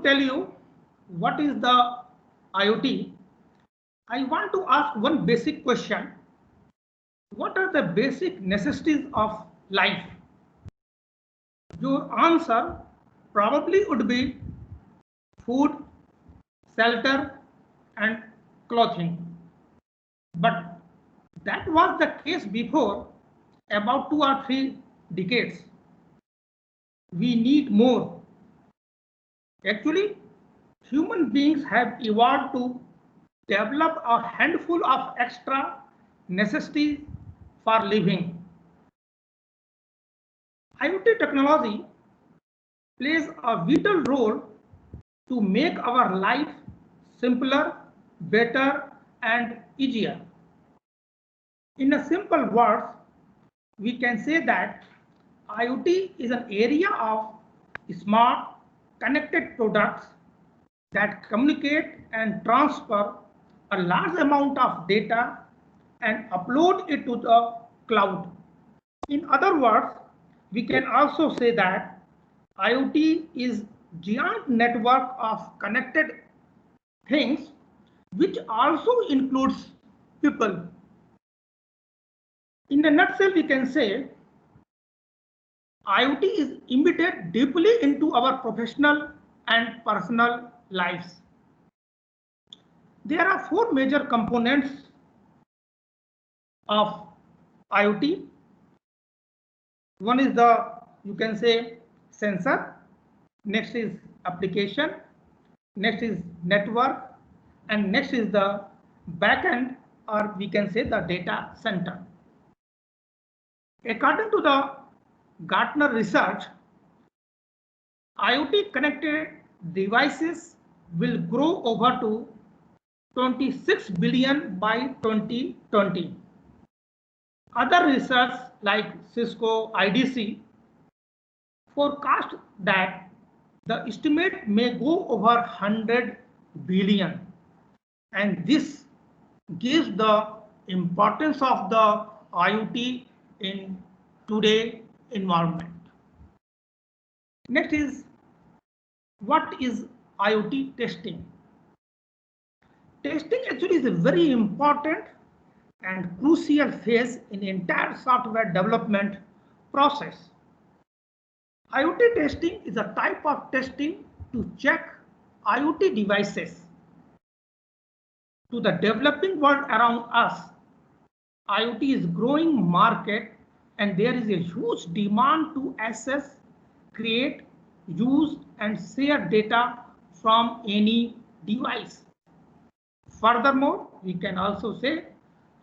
tell you what is the IoT, I want to ask one basic question. What are the basic necessities of life? Your answer probably would be food, shelter, and clothing. But that was the case before about 2 or 3 decades. We need more. Actually, human beings have evolved to develop a handful of extra necessities for living. IoT technology plays a vital role to make our life simpler, better, and easier. In a simple words, we can say that IoT is an area of smart, connected products that communicate and transfer a large amount of data and upload it to the cloud. In other words, we can also say that IoT is giant network of connected things, which also includes people. In a nutshell, we can say IoT is embedded deeply into our professional and personal lives. There are 4 major components of IoT. One is the, you can say, sensor. Next is application. Next is network. And next is the backend, or we can say the data center. According to the Gartner research, IoT connected devices will grow over to 26 billion by 2020. Other research like Cisco IDC forecast that the estimate may go over 100 billion, and this gives the importance of the IoT in today's environment. Next is, what is IoT testing? Testing actually is a very important and crucial phase in the entire software development process. IoT testing is a type of testing to check IoT devices. To the developing world around us, IoT is growing market and there is a huge demand to access, create, use and share data from any device. Furthermore, we can also say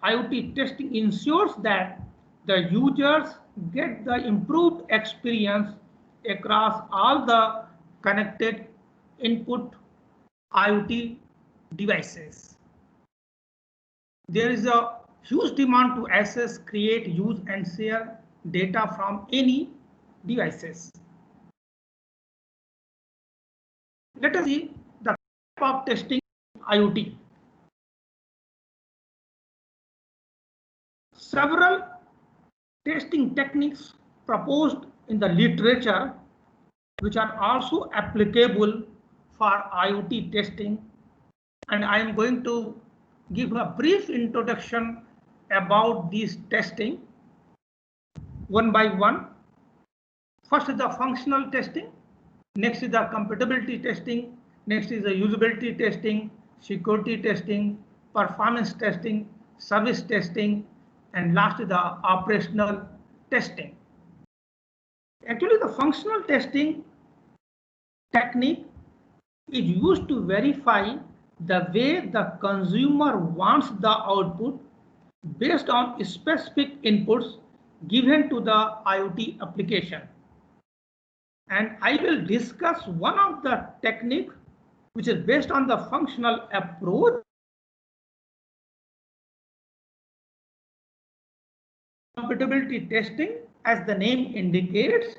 IoT testing ensures that the users get the improved experience across all the connected input IoT devices. There is a huge demand to access, create, use and share data from any devices. Let us see the type of testing IoT. Several testing techniques proposed in the literature, which are also applicable for IoT testing, and I am going to give a brief introduction about these testing one by one. First is the functional testing, next is the compatibility testing, next is the usability testing, security testing, performance testing, service testing, and last is the operational testing. Actually, the functional testing technique is used to verify the way the consumer wants the output based on specific inputs given to the IoT application. And I will discuss one of the techniques which is based on the functional approach. Compatibility testing, as the name indicates,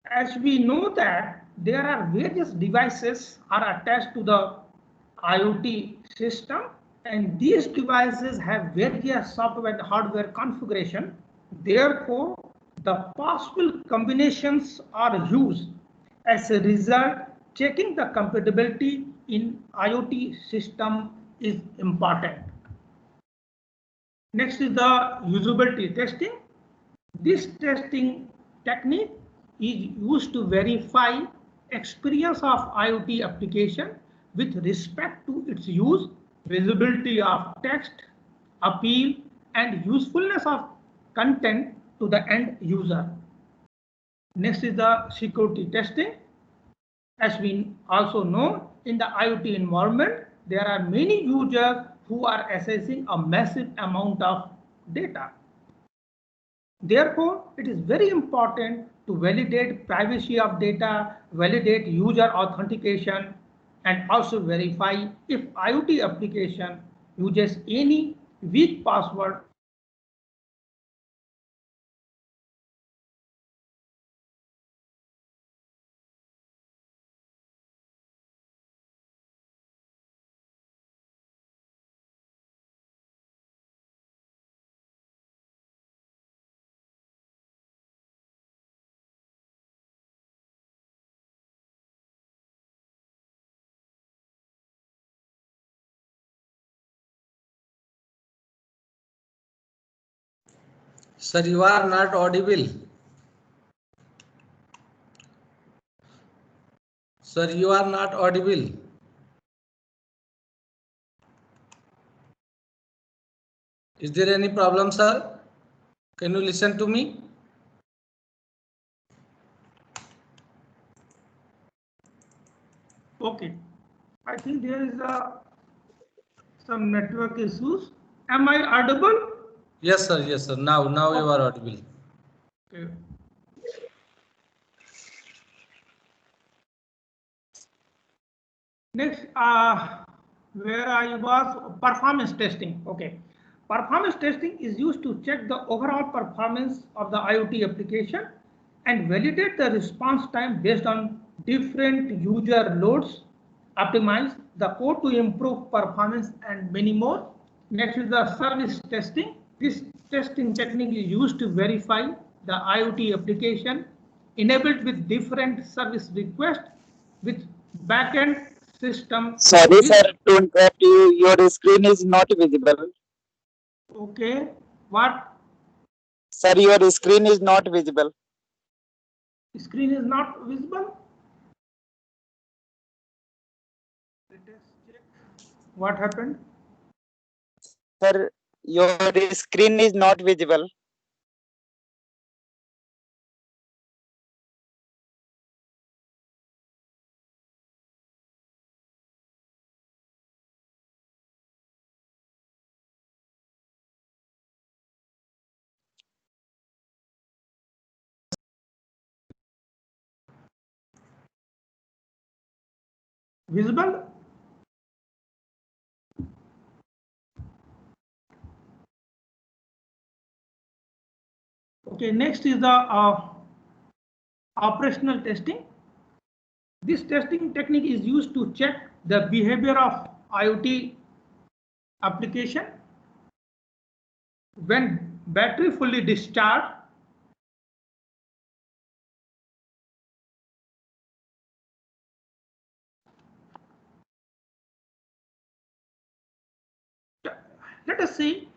as we know that there are various devices are attached to the IoT system, and these devices have various software and hardware configuration. Therefore, the possible combinations are used As a result, checking the compatibility in IoT system is important. Next is the usability testing. This testing technique is used to verify experience of IoT application with respect to its use, visibility of text, appeal, and usefulness of content to the end user. Next is the security testing. As we also know, in the IoT environment, there are many users who are accessing a massive amount of data. Therefore, it is very important to validate privacy of data, validate user authentication, and also verify if IoT application uses any weak password. Sir, you are not audible. Sir, you are not audible. Is there any problem, sir? Can you listen to me? Okay, I think there is some network issues. Am I audible? Yes, sir. Yes, sir. Now you are audible. Okay. Next, where I was, performance testing. Okay, performance testing is used to check the overall performance of the IoT application and validate the response time based on different user loads, optimize the code to improve performance, and many more. Next is the service testing. This testing technique is used to verify the IoT application enabled with different service requests with backend system. Sorry, sir, to interrupt you. Your screen is not visible. Okay, what? Sir, your screen is not visible. Screen is not visible? Let us check. What happened? Sir, your screen is not visible. Visible? Okay, next is the operational testing. This testing technique is used to check the behavior of IoT application when battery fully discharged. Let us see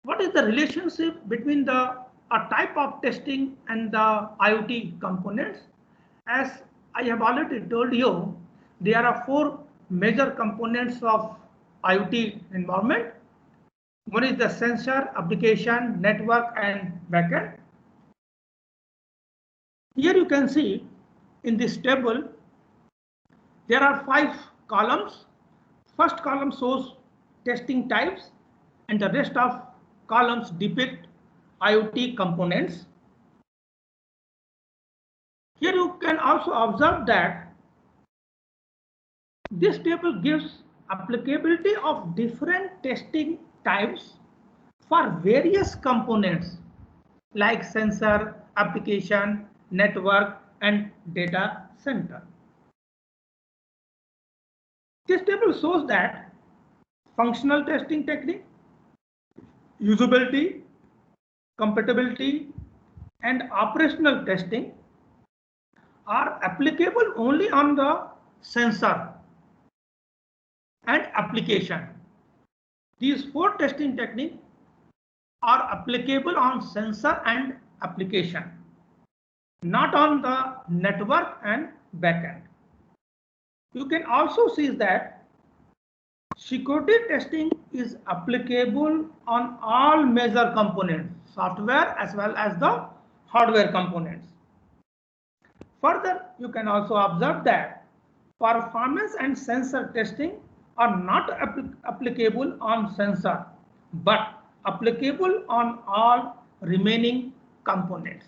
what is the relationship between the type of testing and the IoT components. As I have already told you, there are four major components of IoT environment. One is the sensor, application, network, and backend. Here you can see in this table, there are 5 columns. First column shows testing types, and the rest of columns depict IoT components. Here you can also observe that this table gives applicability of different testing types for various components like sensor, application, network, and data center. This table shows that functional testing technique, usability, compatibility, and operational testing are applicable only on the sensor and application. These 4 testing techniques are applicable on sensor and application, not on the network and backend. You can also see that security testing is applicable on all major components, software as well as the hardware components. Further, you can also observe that performance and sensor testing are not applicable on sensor, but applicable on all remaining components.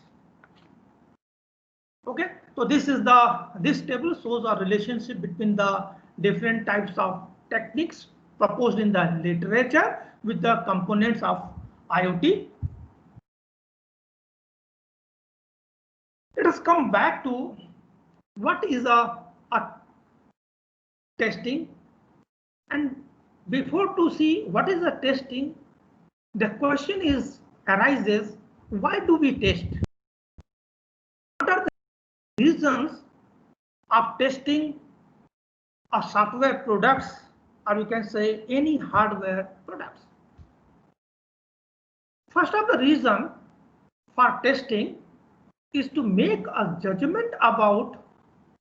Okay, so this table shows a relationship between the different types of techniques proposed in the literature with the components of IoT. Let us come back to what is a testing, and before to see what is a testing, the question arises, why do we test? What are the reasons of testing a software products, or you can say any hardware products? First of the reason for testing is to make a judgment about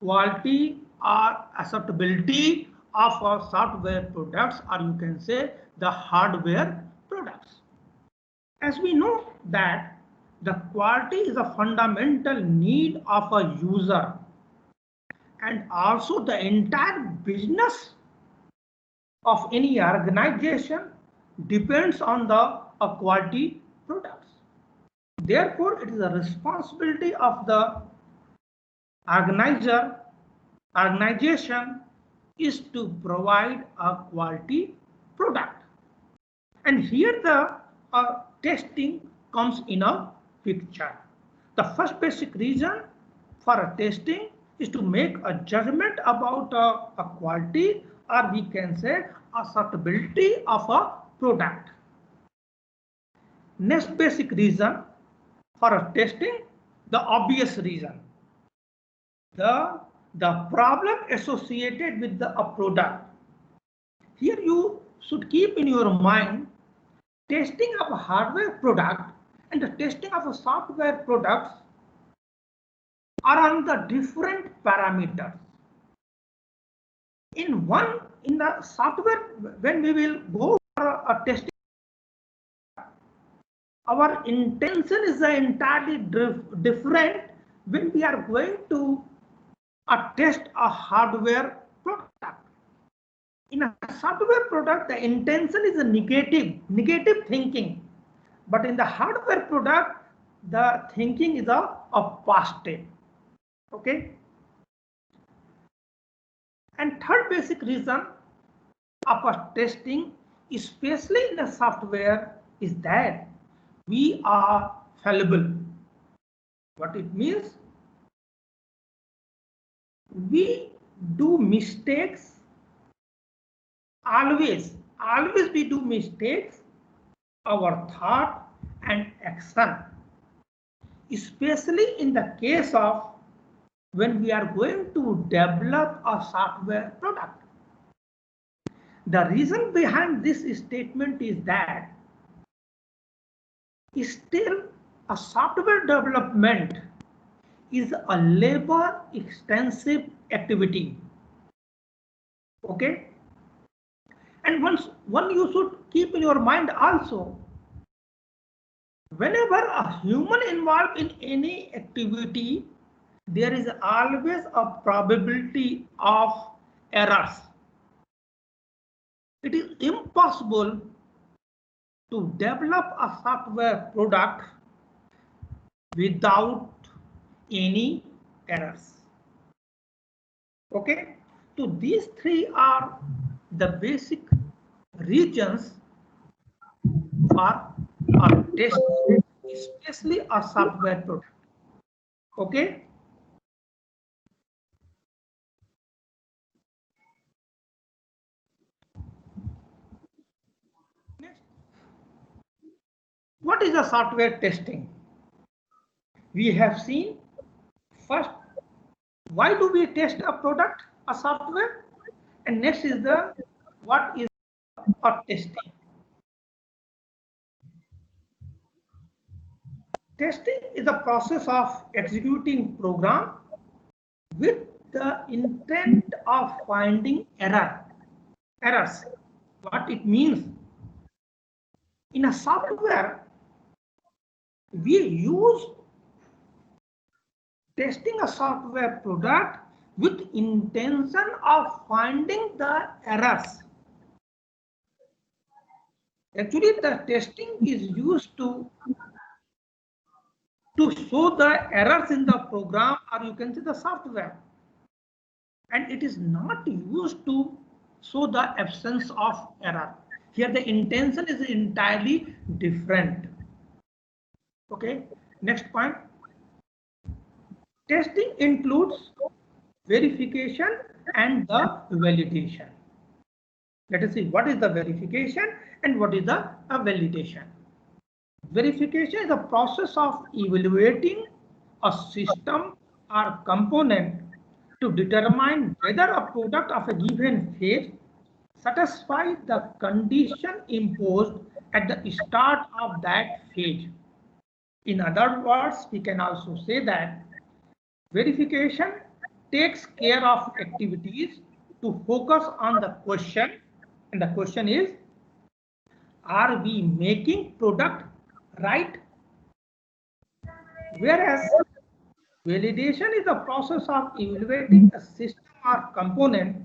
quality or acceptability of our software products, or you can say the hardware products. As we know that the quality is a fundamental need of a user, and also the entire business of any organization depends on the quality products. Therefore, it is a responsibility of the organization is to provide a quality product. And here the testing comes in a picture. The first basic reason for a testing is to make a judgment about a quality, or we can say acceptability of a product. Next basic reason for a testing, the obvious reason, the problem associated with a product. Here you should keep in your mind, testing of a hardware product and the testing of a software products are on the different parameters. In the software, when we will go for a testing, our intention is entirely different when we are going to test a hardware product. In a software product, the intention is a negative thinking, but in the hardware product, the thinking is a positive. Okay. And third basic reason of a testing, especially in the software, is that we are fallible. What it means? We do mistakes. Always we do mistakes, our thought and action, especially in the case of when we are going to develop a software product. The reason behind this statement is that still a software development is a labor intensive activity. Okay. And one you should keep in your mind also, whenever a human involved in any activity, there is always a probability of errors. It is impossible to develop a software product without any errors. Okay, so these three are the basic reasons for a test, especially a software product. Okay. Next, what is a software testing? We have seen first why do we test a product, a software? And next is the what is a testing. Testing is a process of executing program with the intent of finding errors. What it means? In a software, we use testing a software product with intention of finding the errors. Actually, the testing is used to show the errors in the program, or you can say the software, and it is not used to show the absence of error. Here the intention is entirely different. Okay, next point. Testing includes verification and the validation. Let us see what is the verification and what is the validation. Verification is a process of evaluating a system or component to determine whether a product of a given phase satisfies the condition imposed at the start of that phase. In other words, we can also say that verification takes care of activities to focus on the question, and the question is, are we making product right? Whereas validation is a process of evaluating a system or component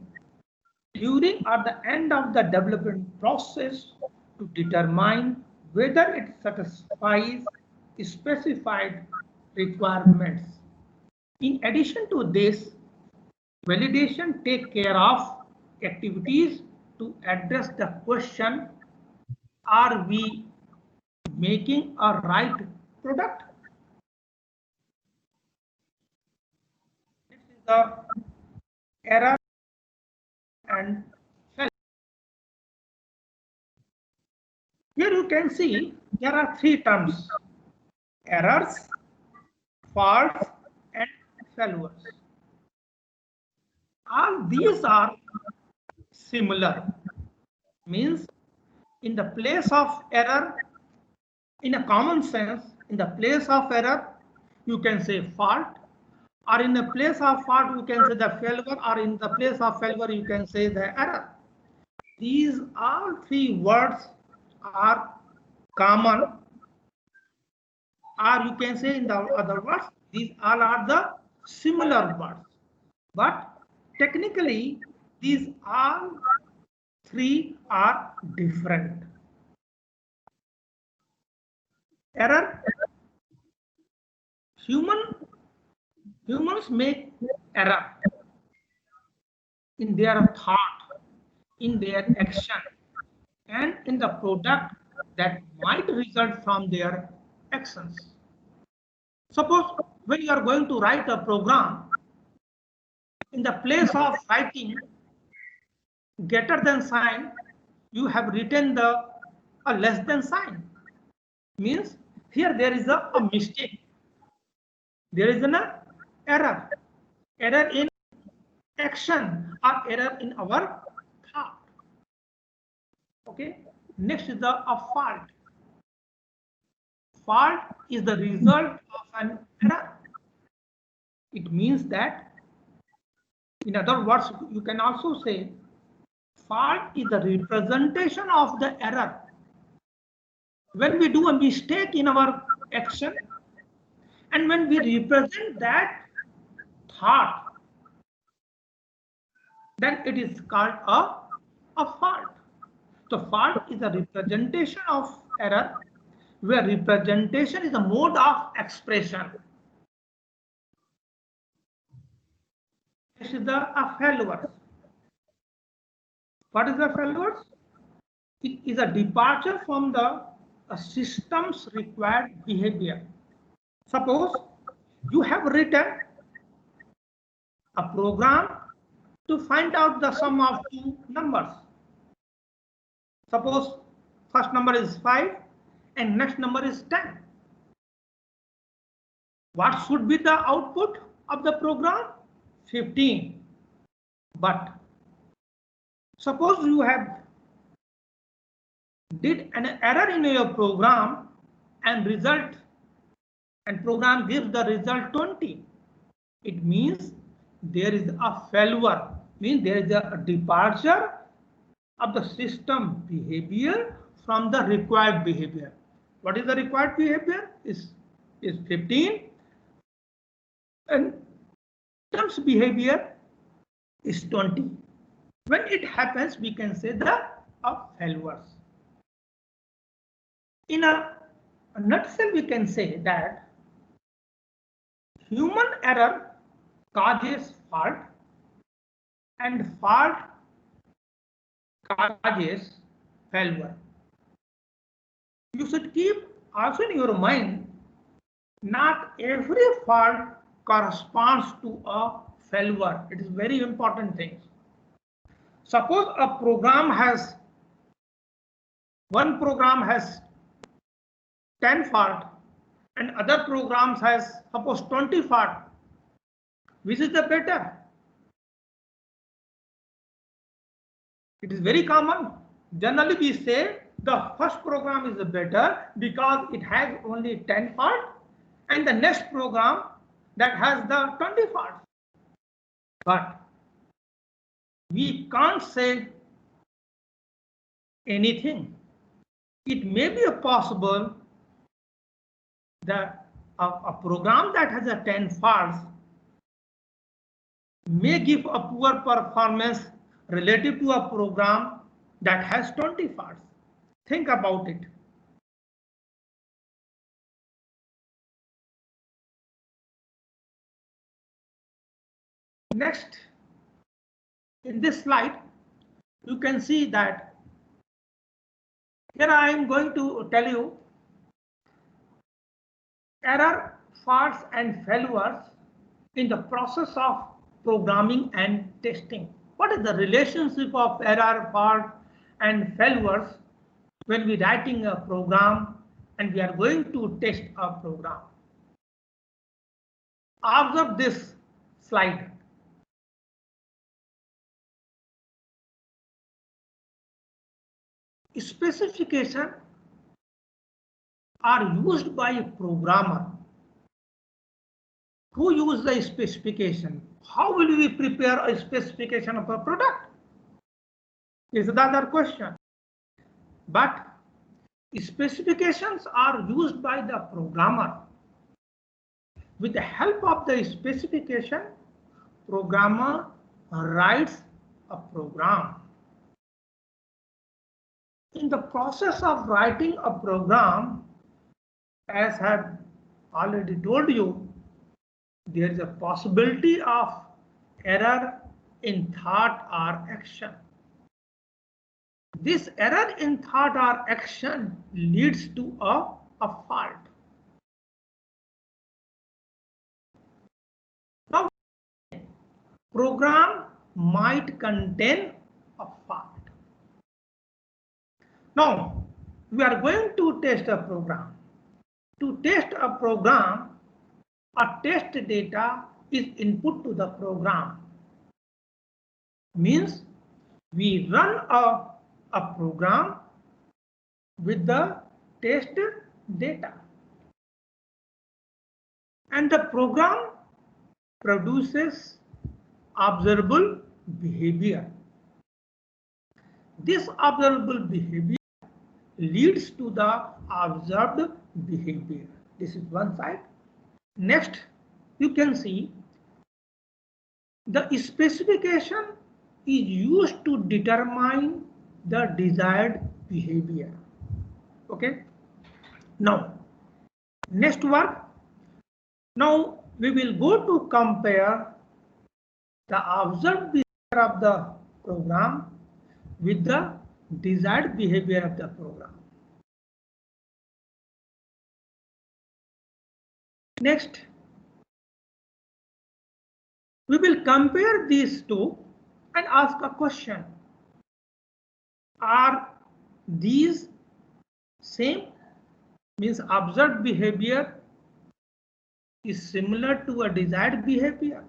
during or the end of the development process to determine whether it satisfies specified requirements. In addition to this, validation takes care of activities to address the question, are we making a right product? This is the error and failure. Here you can see there are three terms: errors, faults, and failures. All these are similar, means in the place of error, in a common sense, in the place of error, you can say fault, or in the place of fault, you can say the failure, or in the place of failure, you can say the error. These all three words are common, or you can say in the other words, these all are the similar words. But technically, these all three are different. Error. Humans make error in their thought, in their action, and in the product that might result from their actions. Suppose when you are going to write a program, in the place of writing greater than sign, you have written the a less than sign. Means here there is a mistake. There is an error. Error in action or error in our thought. Okay. Next is a fault. Fault is the result of an error. It means that, in other words, you can also say fault is the representation of the error. When we do a mistake in our action, and when we represent that thought, then it is called a fault. So fault is a representation of error, where representation is a mode of expression. This is the failure. What is the failure? It is a departure from the system's required behavior. Suppose you have written a program to find out the sum of two numbers. Suppose first number is 5 and next number is 10. What should be the output of the program? 15. But suppose you have did an error in your program and program gives the result 20. It means there is a failure, means there is a departure of the system behavior from the required behavior. What is the required behavior? Is 15, and system's behavior is 20. When it happens, we can say the failures. In a nutshell, we can say that human error causes fault and fault causes failure. You should keep also in your mind, not every fault corresponds to a failure. It is very important thing. Suppose a program has, one program has 10 fault and other programs has suppose 20 fault. Which is the better? It is very common. Generally we say the first program is better because it has only 10 fault and the next program that has the 20 fault. But we can't say anything. It may be possible that a program that has a 10 faults may give a poor performance relative to a program that has 20 faults. Think about it. Next, in this slide, you can see that here I am going to tell you error, faults and failures in the process of programming and testing. What is the relationship of error, fault and failures when we are writing a program and we are going to test a program? Observe this slide. Specifications are used by a programmer. Who uses the specification? How will we prepare a specification of a product? Is the other question. But specifications are used by the programmer. With the help of the specification, programmer writes a program. In the process of writing a program, as I have already told you, there is a possibility of error in thought or action. This error in thought or action leads to a fault. Now, program might contain a fault. Now, we are going to test a program. To test a program, a test data is input to the program. Means we run a program with the test data. And the program produces observable behavior. This observable behavior leads to the observed behavior. This is one side. Next, you can see the specification is used to determine the desired behavior. Okay. Now, next work. Now we will go to compare the observed behavior of the program with the desired behavior of the program. Next, we will compare these two and ask a question. Are these same? Means observed behavior is similar to a desired behavior.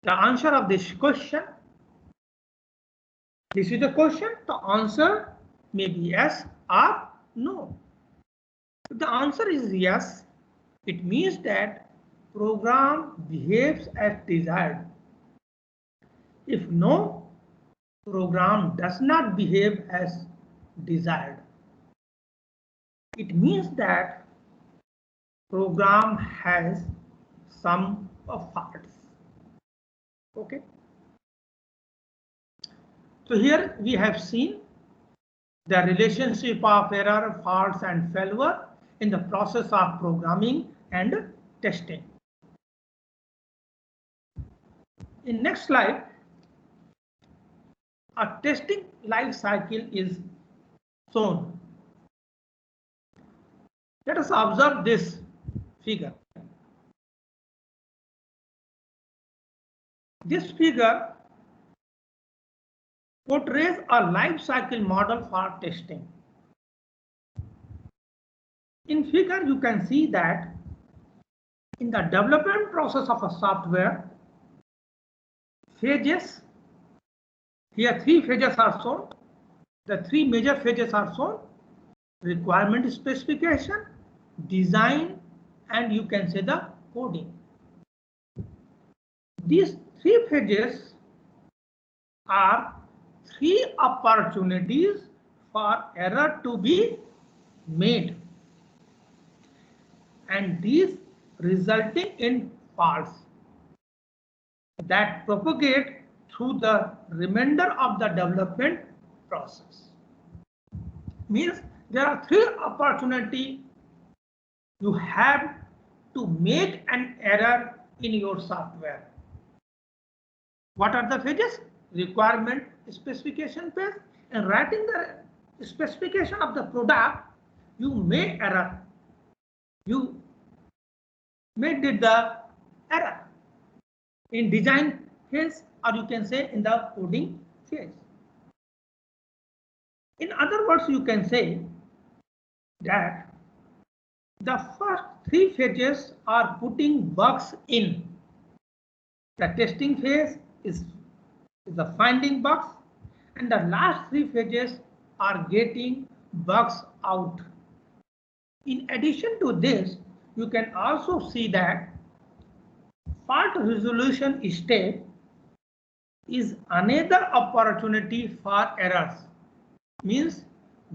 The answer of this question, this is the question, the answer may be yes or no. If the answer is yes, it means that program behaves as desired. If no, program does not behave as desired. It means that program has some faults. Okay. So here we have seen the relationship of error, faults, and failure in the process of programming and testing. In next slide, a testing life cycle is shown. Let us observe this figure. This figure portrays a life cycle model for testing. In figure, you can see that in the development process of a software, phases, here 3 phases are shown. The 3 major phases are shown: requirement specification, design, and you can say the coding. These 3 phases are 3 opportunities for error to be made, and these resulting in faults that propagate through the remainder of the development process. Means there are 3 opportunities you have to make an error in your software. What are the phases? Requirement specification phase. In writing the specification of the product, you may error. You may did the error in design phase, or you can say in the coding phase. In other words, you can say that the first 3 phases are putting bugs in. The testing phase is the finding bugs, and the last 3 phases are getting bugs out. In addition to this, you can also see that fault resolution step is another opportunity for errors. Means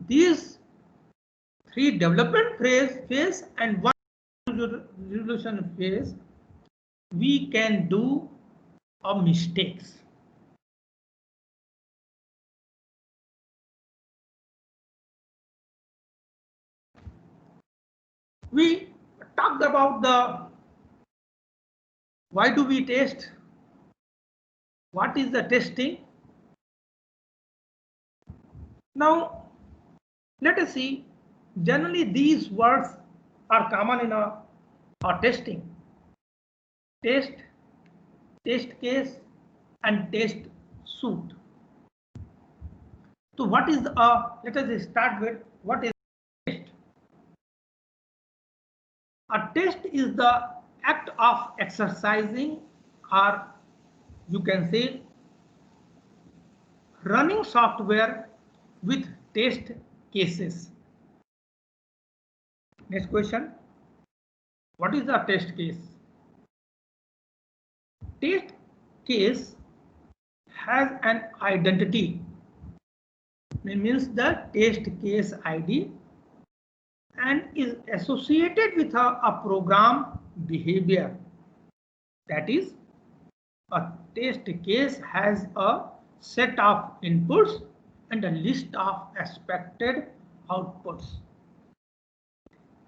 these 3 development phase and 1 resolution phase, we can do mistakes. We talked about the why do we test? What is the testing? Now, let us see. Generally, these words are common in a testing: test, test case, and test suite. So, what is let us start with what is test. A test is the act of exercising, or you can say running software with test cases. Next question. What is the test case? Test case has an identity. It means the test case ID, and is associated with a program behavior. That is, a test case has a set of inputs and a list of expected outputs.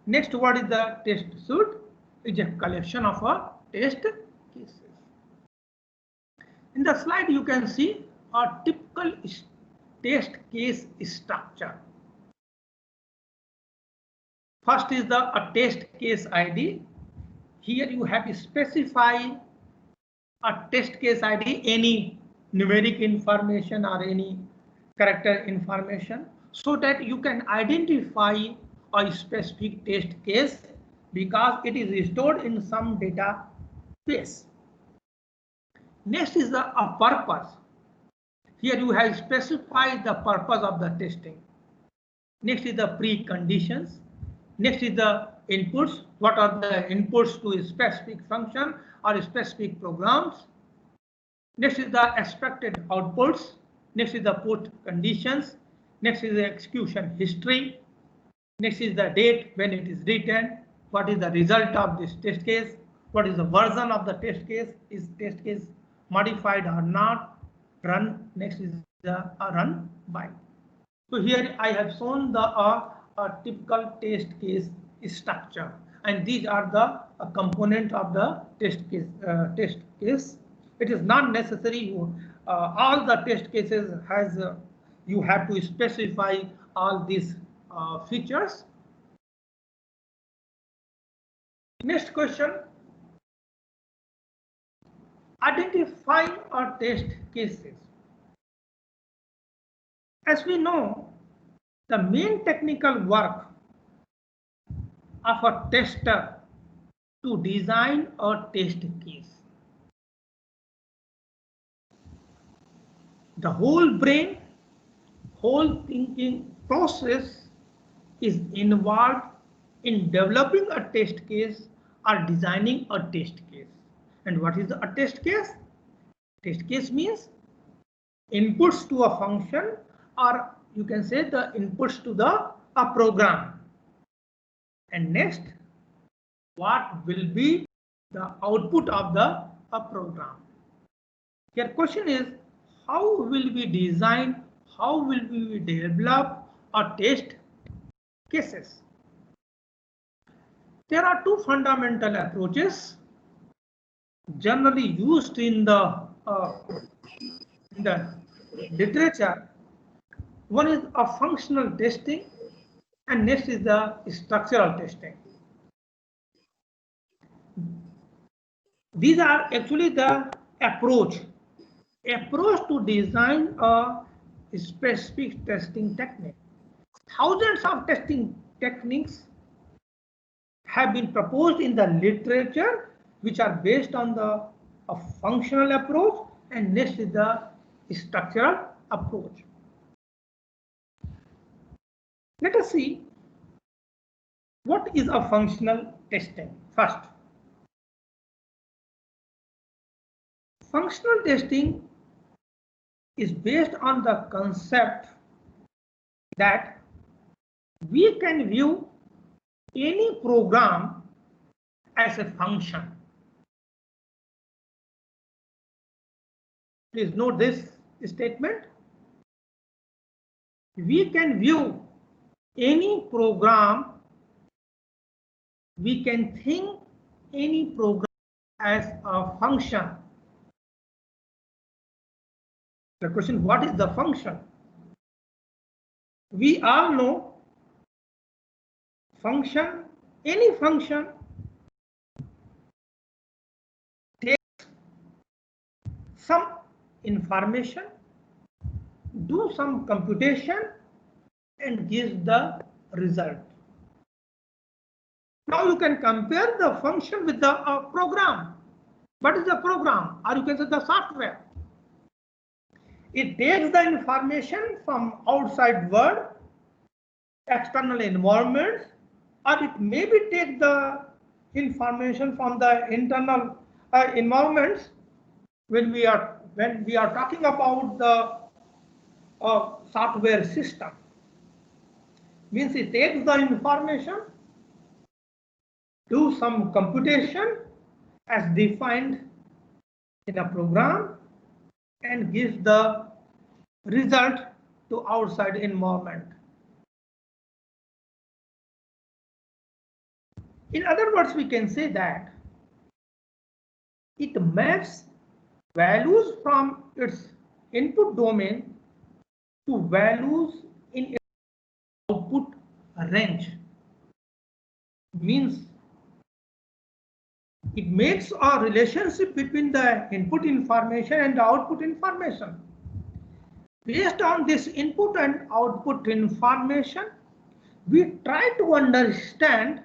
Next word is the test suite. It's a collection of test cases. In the slide, you can see a typical test case structure. First is a test case ID. Here you have to specify a test case ID, any numeric information or any character information, so that you can identify a specific test case because it is stored in some database. Next is a purpose. Here you have specified the purpose of the testing. Next is the preconditions. Next is the inputs. What are the inputs to a specific function or specific programs? Next is the expected outputs. Next is the put conditions. Next is the execution history. Next is the date when it is written. What is the result of this test case? What is the version of the test case? Is test case modified or not? Run. Next is the run by. So here I have shown the typical test case structure, and these are the component of the test case. It is not necessary all the test cases has you have to specify all these features. Next question. Identify our test cases. As we know, the main technical work of a tester to design a test case. The whole brain, whole thinking process is involved in developing a test case or designing a test case. And what is a test case? Test case means inputs to a function, or you can say the inputs to a program. And next, what will be the output of the program? Your question is, how will we design, how will we develop a test cases? There are two fundamental approaches generally used in the literature. One is a functional testing, and next is the structural testing. These are actually the approach to design a specific testing technique. Thousands of testing techniques have been proposed in the literature, which are based on the functional approach, and next is the structural approach. Let us see what is a functional testing first. Functional testing is based on the concept that we can view any program as a function. Please note this statement. We can view any program, we can think any program as a function. The question, what is the function? We all know function, any function takes some information, do some computation, and gives the result. Now you can compare the function with the program. What is the program? Or you can say the software. It takes the information from outside world, external environments, or it maybe take the information from the internal environments. When we are talking about the software system, means it takes the information, do some computation as defined in a program, and gives the result to outside environment. In other words, we can say that it maps values from its input domain to values in its output range. Means it makes a relationship between the input information and the output information. Based on this input and output information, we try to understand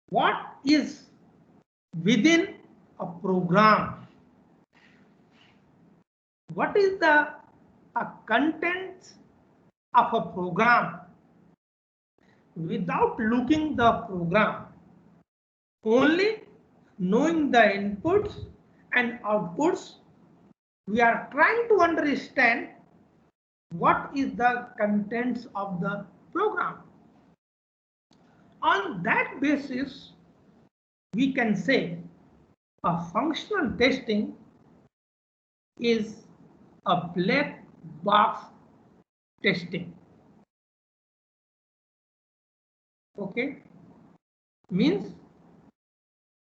what is within a program what is the contents of a program without looking the program, only knowing the inputs and outputs, we are trying to understand what is the contents of the program. On that basis, we can say a functional testing is a black box testing. Okay, means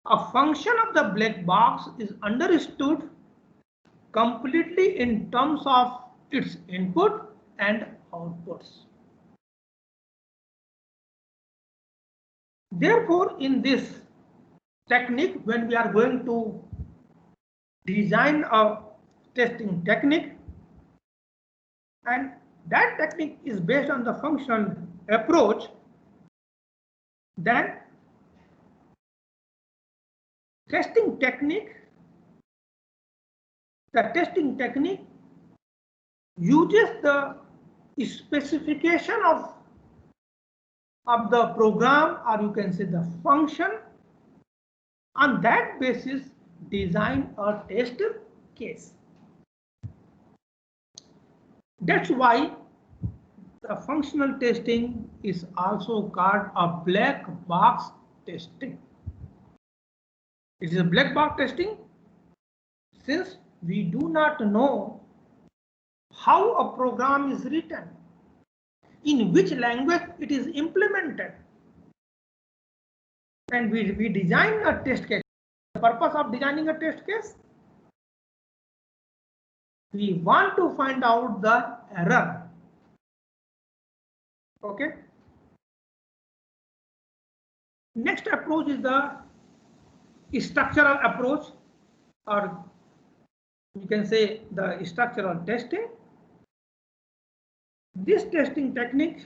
a function of the black box is understood completely in terms of its input and outputs. Therefore, in this technique, when we are going to design a testing technique, and that technique is based on the functional approach, then the testing technique uses the specification of the program, or you can say the function. On that basis, design a test case. That's why the functional testing is also called a black box testing. It is a black box testing since we do not know how a program is written, in which language it is implemented, and we design a test case. The purpose of designing a test case, we want to find out the error. Okay. Next approach is the structural approach, or you can say the structural testing. This testing technique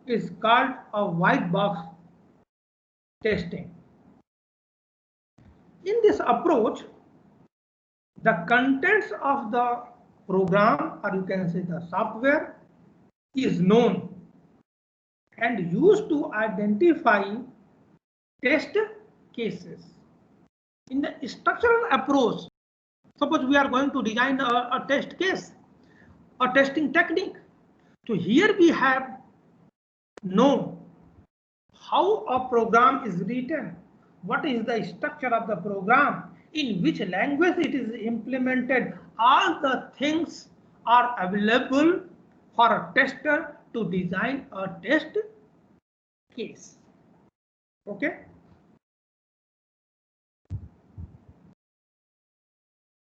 is called a white box testing. In this approach, the contents of the program, or you can say the software, is known and used to identify test cases. In the structural approach, suppose we are going to design a test case, a testing technique. So here we have known how a program is written, what is the structure of the program, in which language it is implemented. All the things are available for a tester to design a test case. Okay.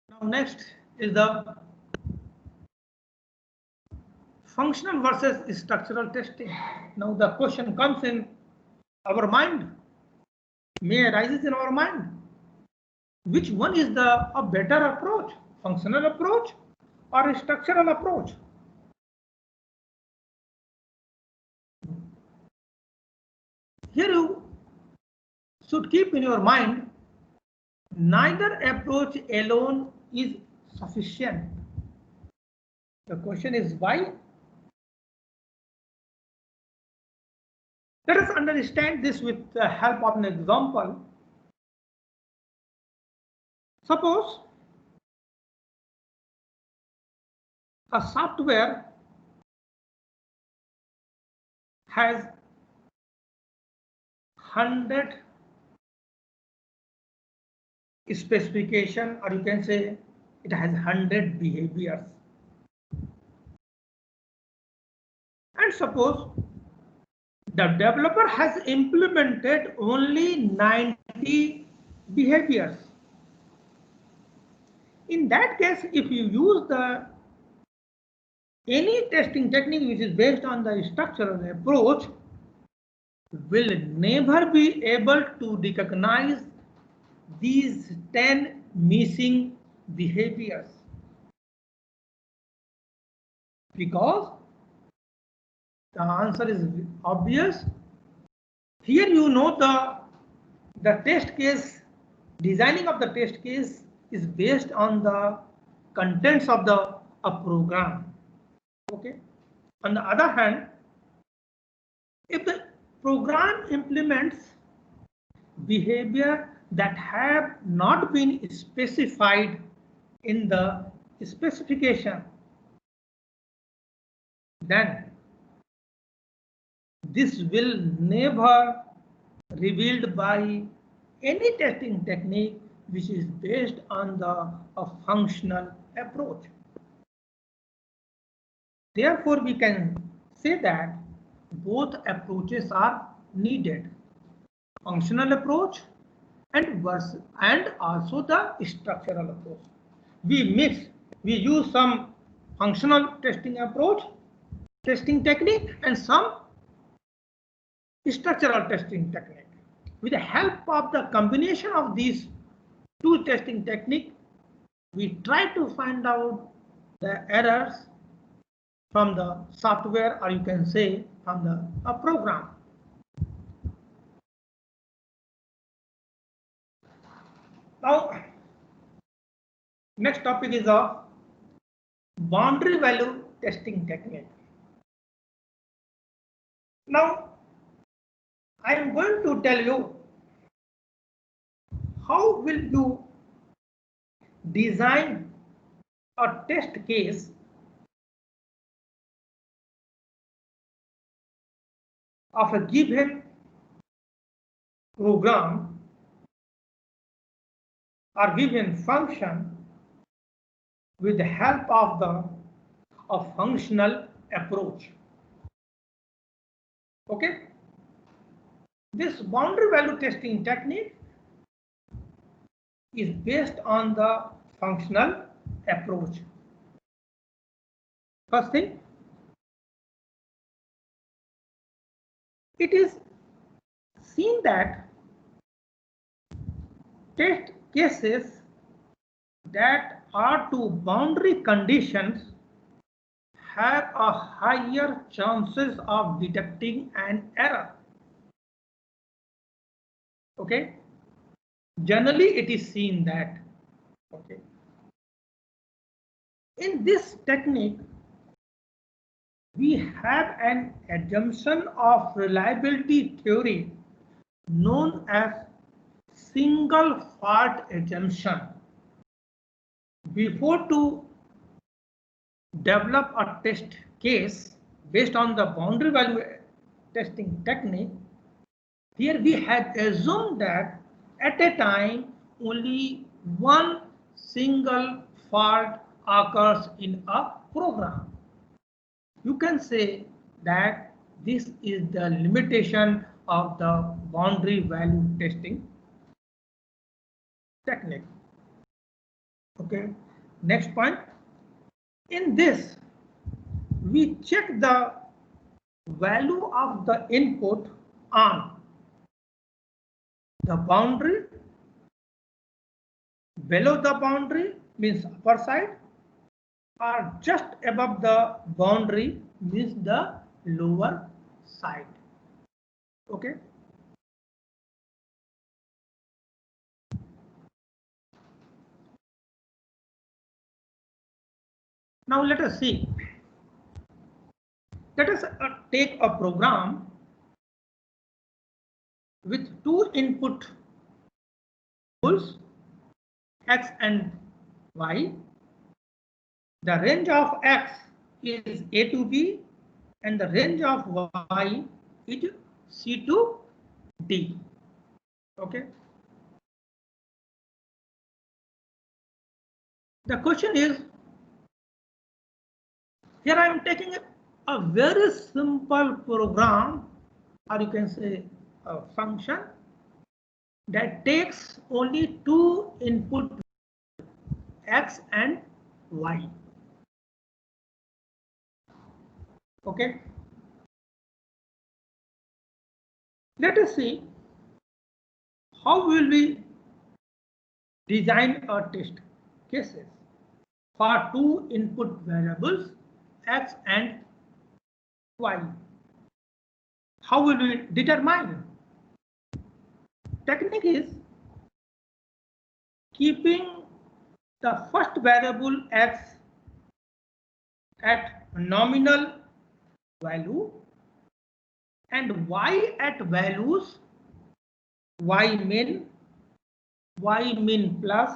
Now next is the functional versus structural testing. Now the question comes in our mind, may arises in our mind. Which one is a better approach, functional approach or a structural approach? Here you should keep in your mind, neither approach alone is sufficient. The question is why? Let us understand this with the help of an example. Suppose a software has 100 specification, or you can say it has 100 behaviors. And suppose the developer has implemented only 90 behaviors. In that case, if you use any testing technique which is based on the structural approach, will never be able to recognize these 10 missing behaviors, because the answer is obvious. Here you know the test case, designing of the test case is based on the contents of the a program. Okay. On the other hand, if the program implements behavior that have not been specified in the specification, then this will never revealed by any testing technique which is based on a functional approach. Therefore, we can say that both approaches are needed, functional approach and also the structural approach. We use some functional testing approach, testing technique, and some structural testing technique. With the help of the combination of these two testing techniques, we try to find out the errors from the software, or you can say from the program. Now, next topic is a boundary value testing technique. Now, I am going to tell you how will you design a test case of a given program or given function with the help of a functional approach. Okay. This boundary value testing technique is based on the functional approach. First thing, it is seen that test cases that are to boundary conditions have a higher chances of detecting an error. Okay. Generally, it is seen that. Okay. In this technique, we have an assumption of reliability theory known as single fault assumption. Before to develop a test case based on the boundary value testing technique, here we had assumed that at a time only one single fault occurs in a program. You can say that this is the limitation of the boundary value testing technique. Okay. Next point. In this, we check the value of the input on the boundary, below the boundary means upper side, or just above the boundary means the lower side. Okay. Now let us see. Let us take a program with two input variables x and y. The range of x is a to b and the range of y is c to d. Okay. The question is, here I am taking a very simple program, or you can say a function that takes only two input x and y. Okay. Let us see how will we design our test cases for two input variables x and y. How will we determine? Technique is keeping the first variable x at nominal value and y at values y min plus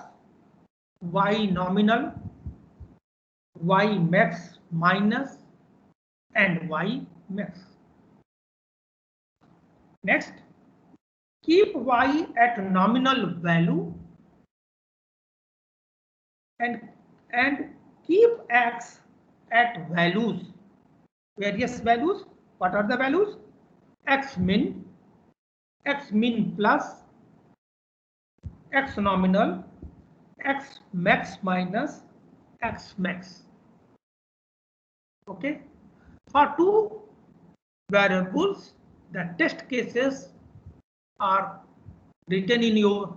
y nominal, y max minus and y max. Next, keep y at nominal value and keep x at values, various values. What are the values? X min plus x nominal, x max minus x max. Okay. For two variables, the test cases are written in your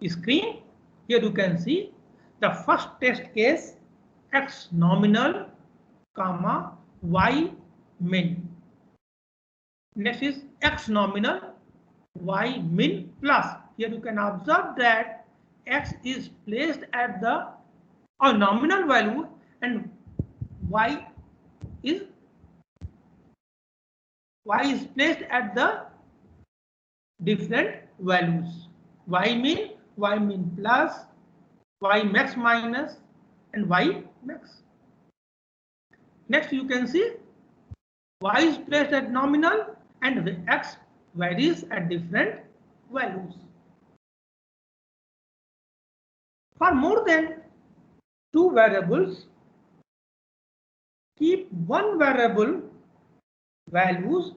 screen. Here you can see the first test case x nominal comma y min. Next is x nominal y min plus. Here you can observe that x is placed at the nominal value and y is placed at the different values. Y min plus, y max minus and y max. Next you can see y is placed at nominal and x varies at different values. For more than two variables, keep one variable values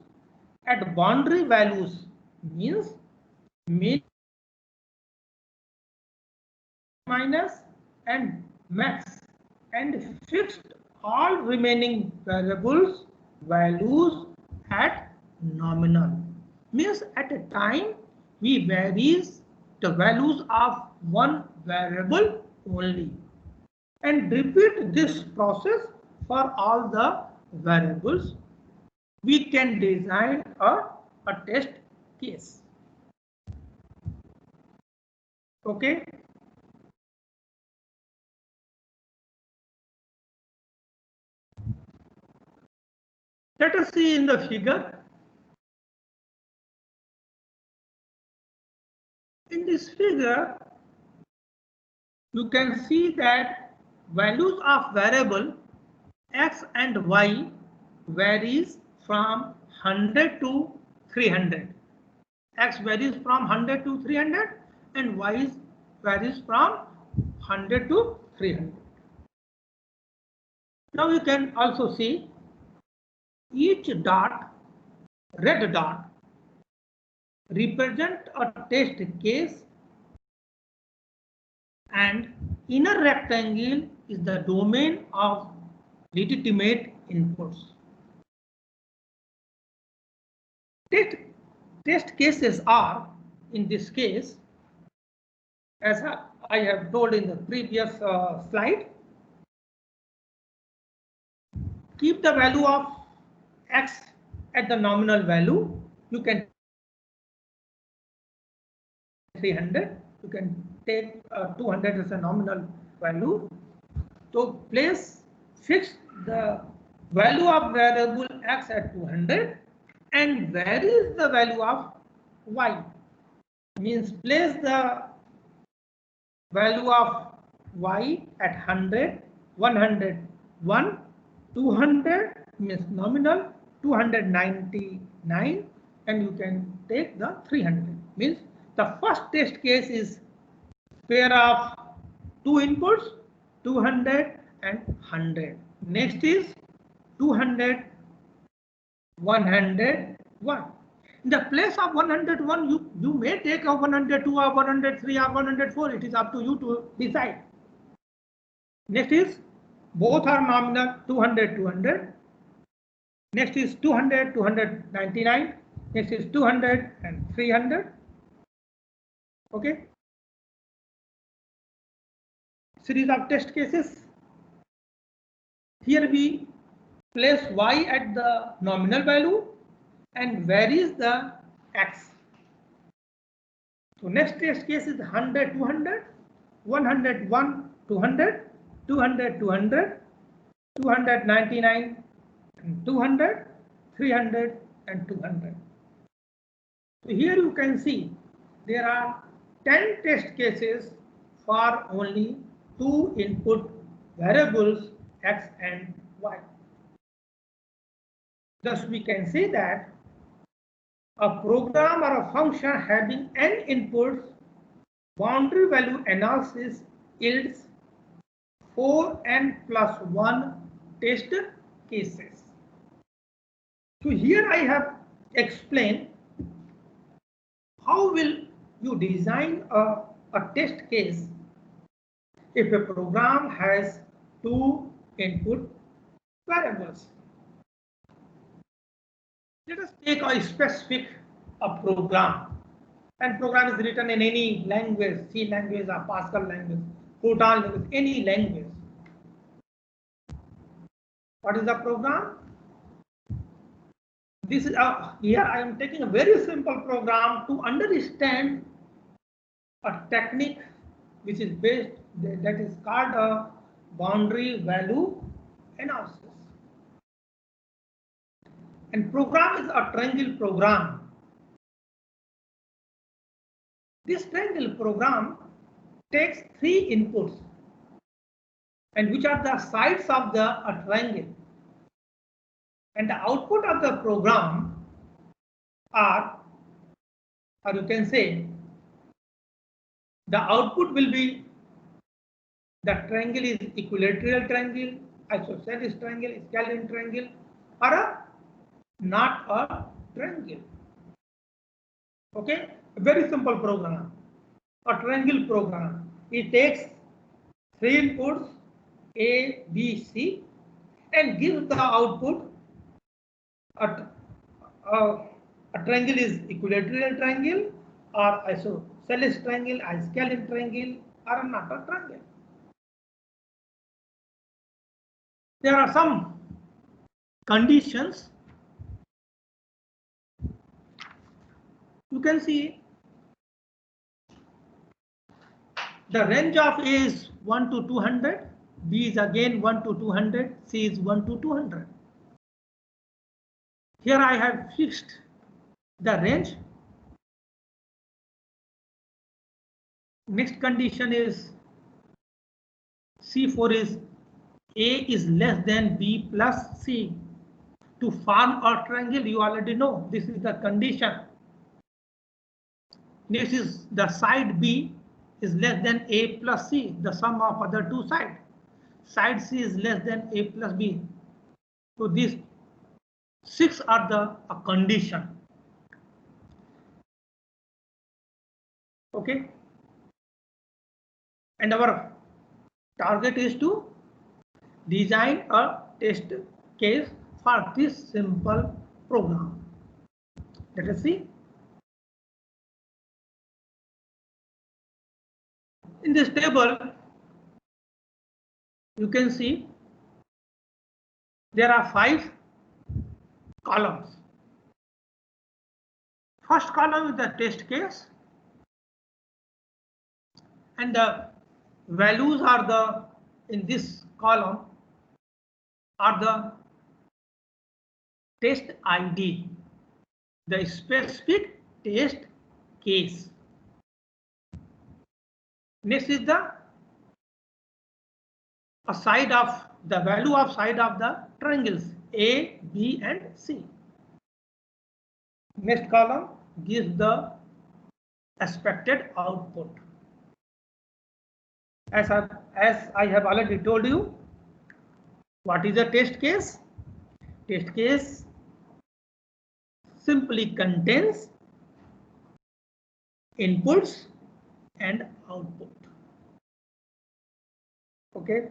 at boundary values, means min, minus and max, and fixed all remaining variables values at nominal. Means at a time we varies the values of one variable only, and repeat this process for all the variables. We can design a test case. Okay. Let us see in the figure. In this figure, you can see that values of variable x and y varies from 100 to 300. X varies from 100 to 300 and y varies from 100 to 300. Now you can also see each dot, red dot, represent a test case, and inner rectangle is the domain of legitimate inputs. Test cases are, in this case, as I have told in the previous slide, keep the value of x at the nominal value. You can 300. You can take 200 as a nominal value. So fix the value of variable x at 200 and varies the value of y. Means place the value of y at 100, 101, 200 means nominal, 299, and you can take the 300. Means the first test case is pair of two inputs, 200 and 100. Next is 200, 101. In the place of 101, you may take a 102 or 103 or 104. It is up to you to decide. Next is both are nominal, 200, 200. Next is 200, 299. Next is 200 and 300. Okay. Series of test cases. Here we place y at the nominal value and varies the x. So next test case is 100, 200, 101, 200, 200, 200, 299 and 200, 300 and 200. So here you can see there are 10 test cases for only two input variables x and y. Thus we can say that a program or a function having n inputs, boundary value analysis yields 4n plus 1 test cases. So here I have explained how will you design a test case if a program has two input variables. Let us take a specific program, and program is written in any language, C language or Pascal language, Fortran language, any language. What is the program? This is here I am taking a very simple program to understand a technique which is based, that is called a boundary value analysis. And program is a triangle program. This triangle program takes three inputs, and which are the sides of the triangle. And the output of the program are, or you can say, the output will be the triangle is equilateral triangle, isosceles triangle, scalene triangle, or not a triangle. Okay, a very simple program, a triangle program. It takes three inputs A, B, C, and gives the output. A triangle is equilateral triangle, or isosceles triangle, or scalene triangle, or not a triangle. There are some conditions. You can see the range of A is 1 to 200, B is again 1 to 200, C is 1 to 200. Here I have fixed the range. Next condition is C4 is A is less than B plus C. To form a triangle, you already know this is the condition. Next is the side B is less than A plus C, the sum of other two sides. Side C is less than A plus B. So these six are the condition. Okay. And our target is to design a test case for this simple program. Let us see. In this table, you can see there are 5 columns. First column is the test case, and the values are the, in this column are the test ID, the specific test case. Next is the side of the value of side of the triangles A, B, and C. Next column gives the expected output. As I have already told you, what is a test case? Test case simply contains inputs and output. Okay.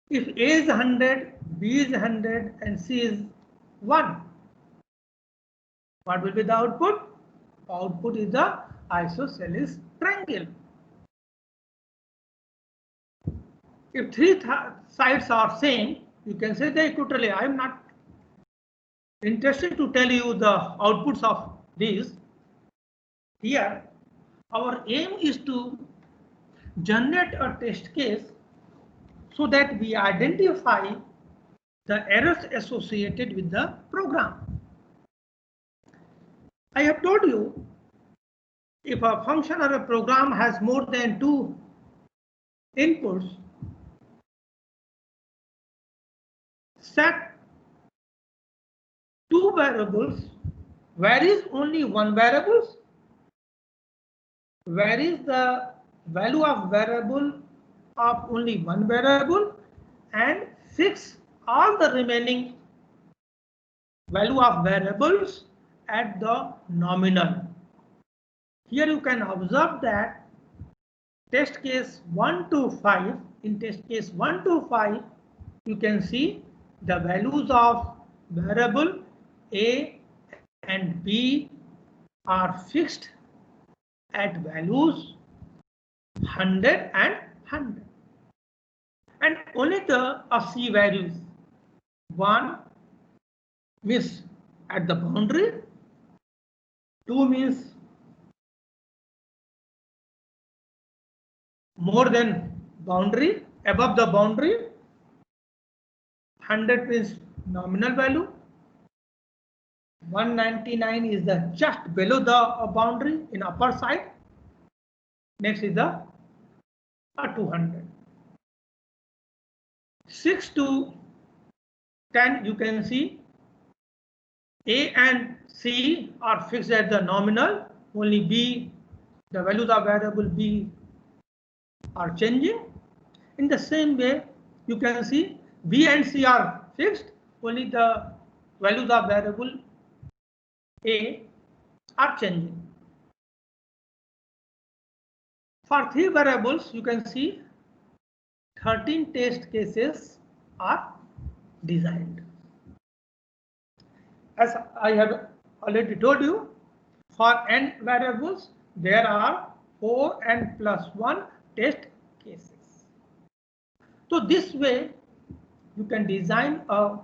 If A is 100, B is 100, and C is 1, what will be the output? Output is the isosceles triangle. If three sides are same, you can say they equilateral. I am not interested to tell you the outputs of these. Here, our aim is to generate a test case so that we identify the errors associated with the program. I have told you, if a function or a program has more than 2 inputs, set 2 variables, varies only one variable, varies the value of variable of only one variable, and fix all the remaining value of variables at the nominal. Here you can observe that test case 1 to 5, in test case 1 to 5, you can see the values of variable A and B are fixed at values 100 and 100. And only the C values, 1 means at the boundary, 2 means more than boundary, above the boundary, 100 means nominal value, 199 is the just below the boundary in upper side, next is the 200. 6 to 10, you can see A and C are fixed at the nominal, only B, the values of variable B are changing. In the same way, you can see B and C are fixed, only the values of variable A are changing. For 3 variables, you can see 13 test cases are designed. As I have already told you, for n variables, there are 4n plus 1 test cases. So this way, you can design a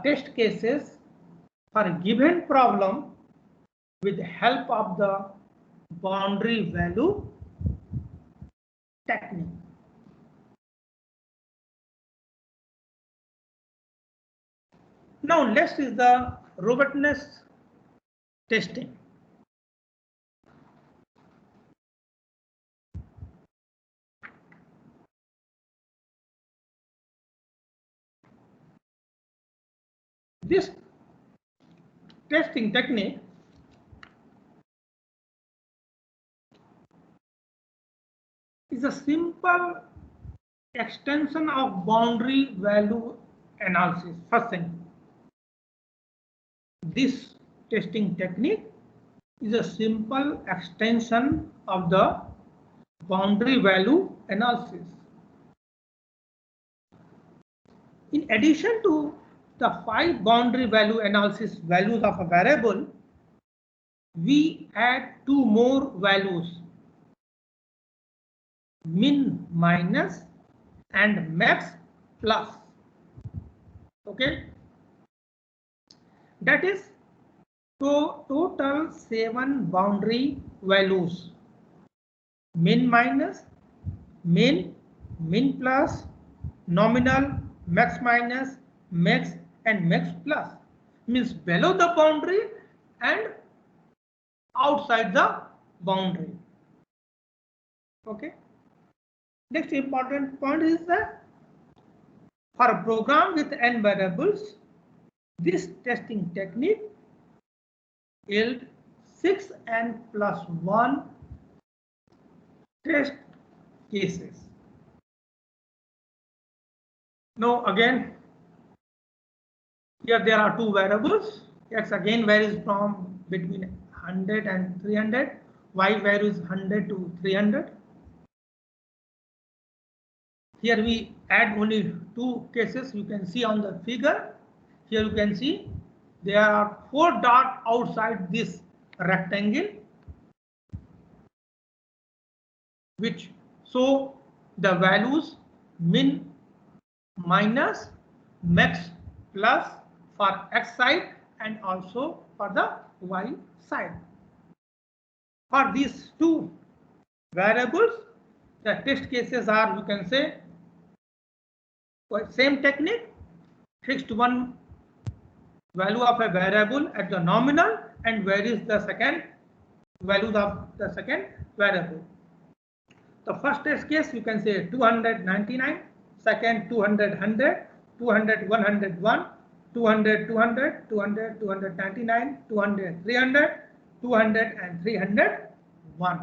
test cases for a given problem with the help of the boundary value technique. Now next is the robustness testing. This testing technique is a simple extension of boundary value analysis. First thing, this testing technique is a simple extension of the boundary value analysis. In addition to the 5 boundary value analysis values of a variable, we add 2 more values, min minus and max plus. Okay, that is total 7 boundary values, min minus, min plus, nominal, max minus, max and max plus, means below the boundary and outside the boundary. Okay. Next important point is that for a program with n variables, this testing technique yields 6n plus 1 test cases. Now again, here there are 2 variables. X again varies from between 100 and 300. Y varies 100 to 300. Here we add only 2 cases. You can see on the figure. Here you can see there are 4 dots outside this rectangle, which show the values min minus, max plus for X side and also for the Y side. For these 2 variables, the test cases are, you can say, Same technique, fixed one value of a variable at the nominal and varies the second values of the second variable. The first test case you can say 299, second 200, 100, 200, 101, 200, 200, 200, 299, 200, 300, 200 and 301.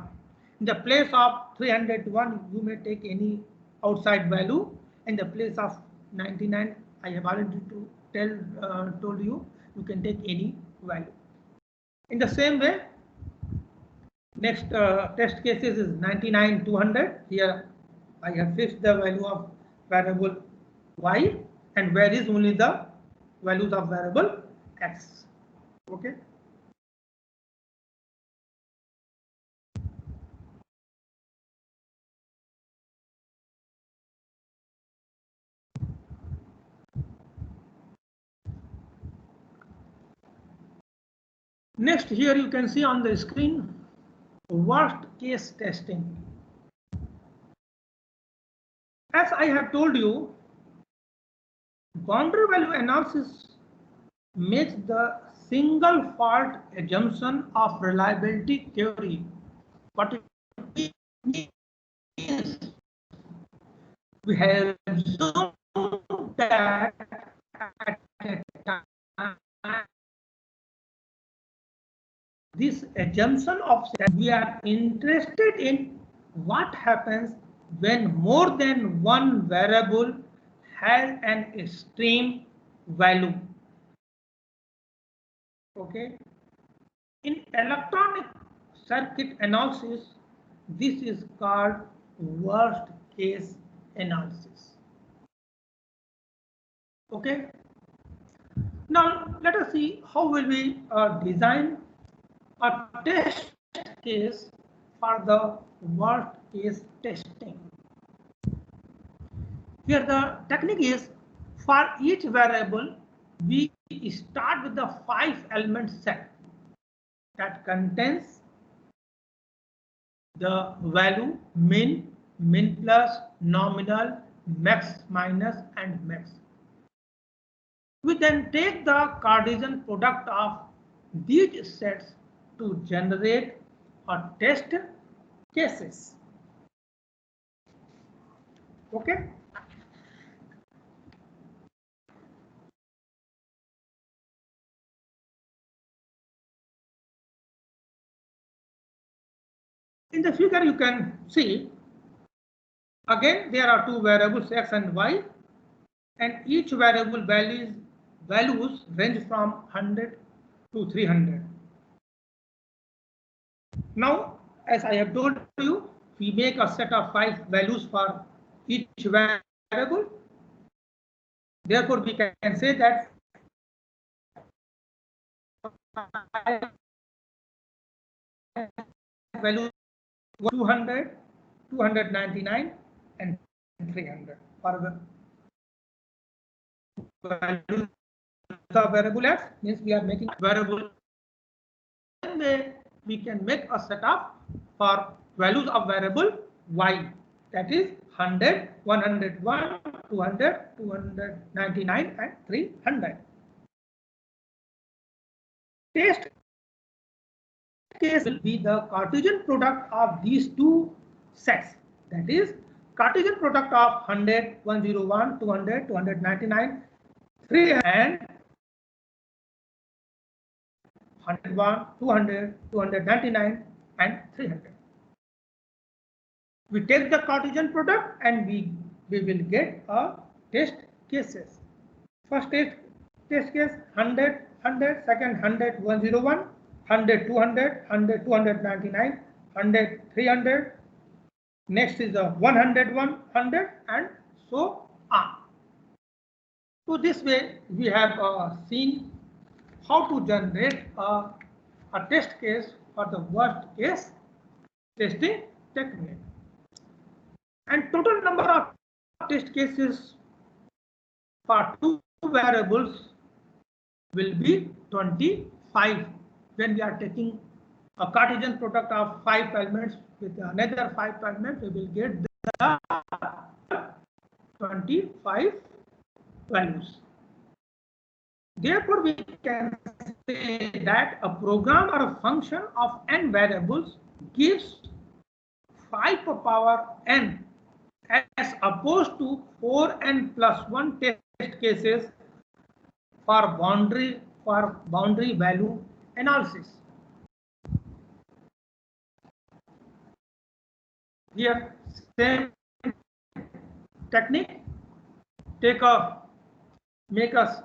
In the place of 301, you may take any outside value. In the place of 99, I have already told you, you can take any value. In the same way, next test cases is 99, 200. Here I have fixed the value of variable y and varies only the values of variable x. Okay. Next, here you can see on the screen worst case testing. As I have told you, boundary value analysis makes the single fault assumption of reliability theory. What it means, we have assumed that at a time this assumption of that we are interested in what happens when more than one variable has an extreme value. Okay. In electronic circuit analysis, this is called worst case analysis. Okay. Now let us see how will we design a test case for the worst case testing. Here the technique is, for each variable we start with the 5 element set that contains the value min, min plus, nominal, max minus and max. We then take the Cartesian product of these sets to generate a test cases. Okay. In the figure you can see, again there are two variables x and y, and each variable values range from 100 to 300. Now, as I have told you, we make a set of 5 values for each variable. Therefore, we can say that value 200, 299 and 300 for the value of variable x, means we are making variable. Then we can make a setup for values of variable y, that is 100, 101, 200, 299 and 300. Test case will be the Cartesian product of these two sets, that is Cartesian product of 100, 101, 200, 299, 300 and 101, 200, 299 and 300. We take the Cartesian product and we will get a test cases. First test case 100, 100, second 100, 101, 100, 200, 100, 299, 100, 300. Next is a 101, 100 and so on. So this way we have seen how to generate a test case for the worst case testing technique. And total number of test cases for 2 variables will be 25 when we are taking a Cartesian product of 5 elements with another 5 elements. We will get the 25 values. Therefore, we can say that a program or a function of n variables gives 5 to the power n as opposed to 4n plus 1 test cases for boundary value analysis. Here, same technique. Make a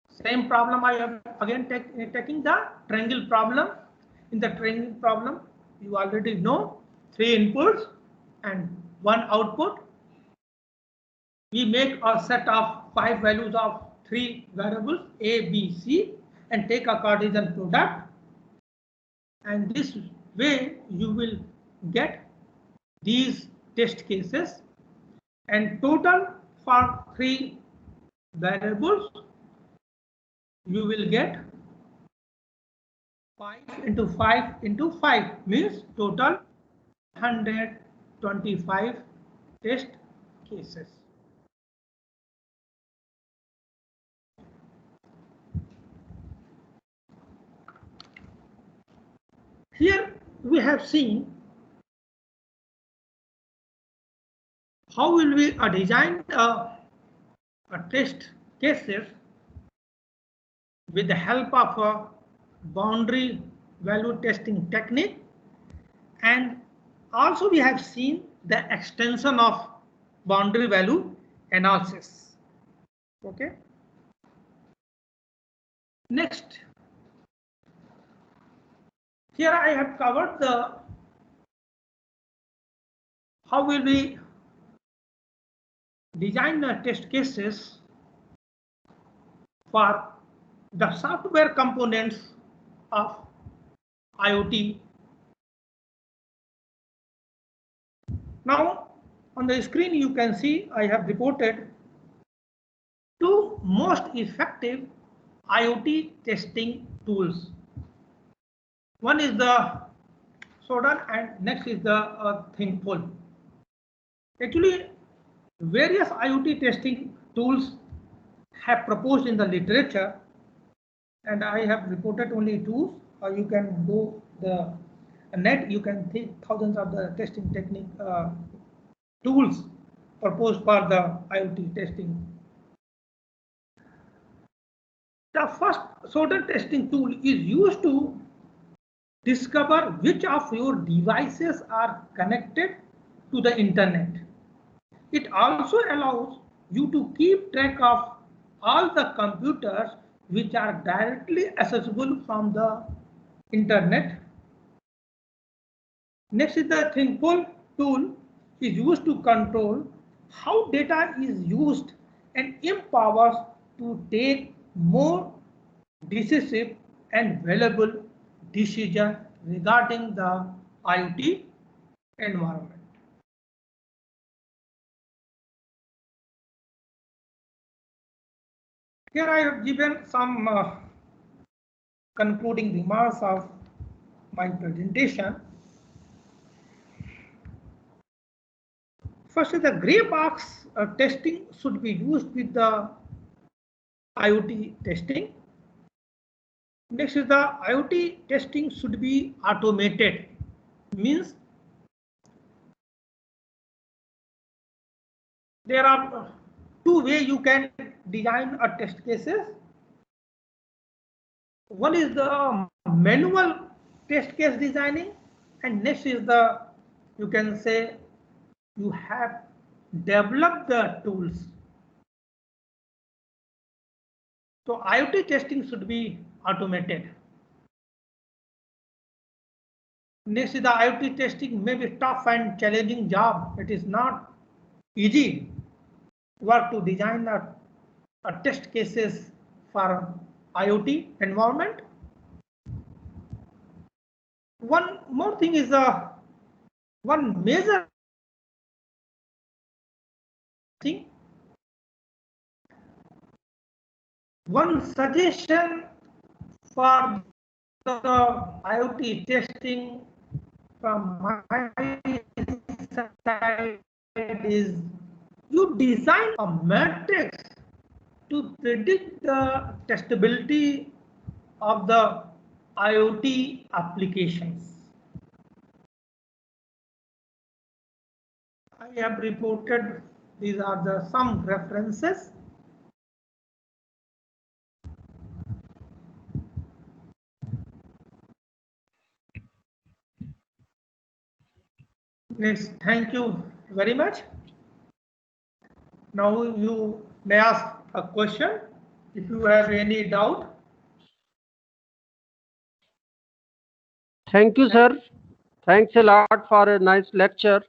same problem. I am again taking the triangle problem. In the triangle problem, you already know 3 inputs and 1 output. We make a set of 5 values of 3 variables A, B, C and take a Cartesian product. And this way you will get these test cases, and total for 3 variables you will get 5 into 5 into 5 means total 125 test cases. Here we have seen how will we design a test cases with the help of a boundary value testing technique, and also we have seen the extension of boundary value analysis. Okay. Next, here I have covered the how will we design the test cases for the software components of IoT. Now on the screen you can see I have reported 2 most effective IoT testing tools. One is the Sodan and next is the ThinkFull. Actually, various IoT testing tools have proposed in the literature, and I have reported only 2. You can go the net, you can think thousands of the testing technique tools proposed for the IoT testing. The first Sodan testing tool is used to discover which of your devices are connected to the internet. It also allows you to keep track of all the computers which are directly accessible from the internet. Next is the ThinkFull tool is used to control how data is used and empowers to take more decisive and valuable decisions regarding the IoT environment. Here I have given some concluding remarks of my presentation. First is the gray box testing should be used with the IoT testing. Next is the IoT testing should be automated. Means there are 2 ways you can design a test cases. One is the manual test case designing, and next is the, you can say, you have developed the tools. So IoT testing should be automated. Next is the IoT testing may be tough and challenging job. It is not easy work to design a test cases for IoT environment. One more thing is one major thing. One suggestion for the IoT testing from my side is you design a matrix predict the testability of the IoT applications. I have reported these are some references. Yes, thank you very much. Now you may ask a question if you have any doubt. Thank you, sir. Thanks a lot for a nice lecture.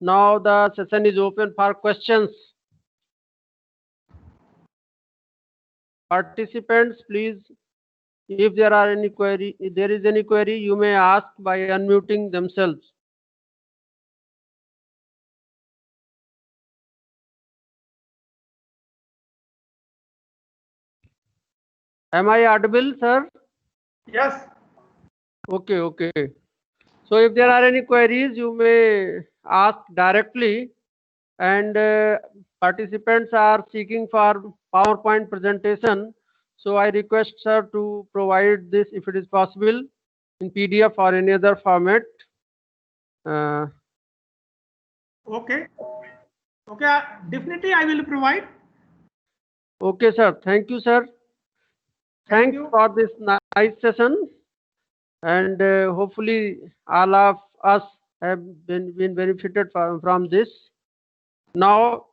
Now the session is open for questions. Participants, please, if there is any query, you may ask by unmuting themselves. Am I audible, sir? Yes. Okay. So if there are any queries, you may ask directly, and participants are seeking for PowerPoint presentation. So I request sir to provide this if it is possible in PDF or any other format. Okay. Definitely I will provide. Okay, sir. Thank you, sir. Thank Thanks you. for this nice session, and hopefully all of us have been benefited from this. Now,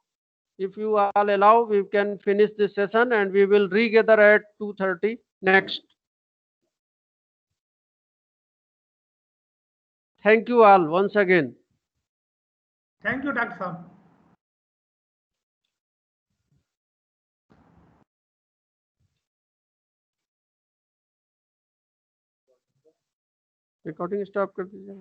if you all allow, we can finish this session and we will regather at 2:30 next. Thank you all once again. Thank you, Dr. Sam. Recording stop कर दीजिए.